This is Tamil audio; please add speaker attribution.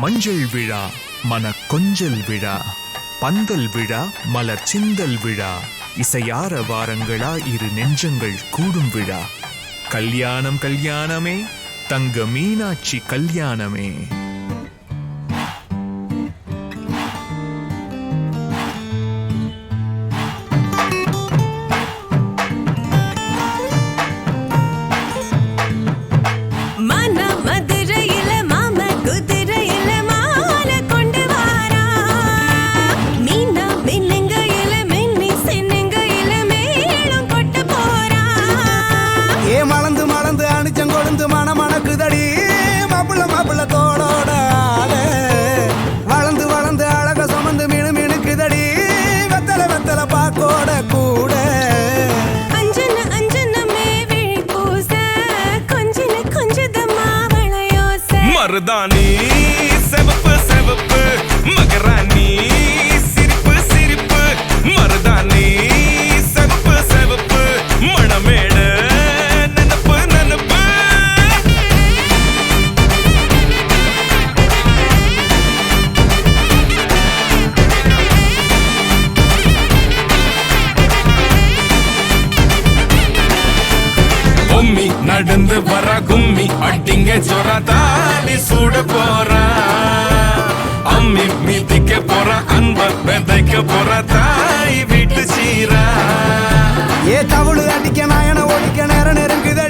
Speaker 1: மஞ்சள் விழா மன கொஞ்சல் விழா பந்தல் விழா மலர் சிந்தல் விழா இசையார வாரங்களா இரு நெஞ்சங்கள் கூடும் விழா கல்யாணம் கல்யாணமே தங்க மீனாட்சி கல்யாணமே.
Speaker 2: மணக்குதடி மாப்பிள்ள மாப்பிள்ள தோளோட வளர்ந்து வளர்ந்து அழக சுமந்து மீனு மீனுக்குதடி வெத்தலை வெத்தலை பாக்கோட கூட
Speaker 3: அஞ்சன அஞ்சனமே விழி பூச கொஞ்சன கொஞ்சதமா வளையோச
Speaker 4: மருதாணி செவப்பு செவப்பு மகராணி சிரிப்பு சிரிப்பு மருதாணி செவப்பு செவப்பு மணமேடு நடந்து வர கும்மி அட்டிங்க ஜொரா தாலி சூட போறா அம்மி மீதிக்க போறா அன்ப விதைக்க போறா தாய் வீட்டு சீரா
Speaker 2: ஏ தவளு அடிக்க நாயன ஒழிக்க நேரம் நெருங்குது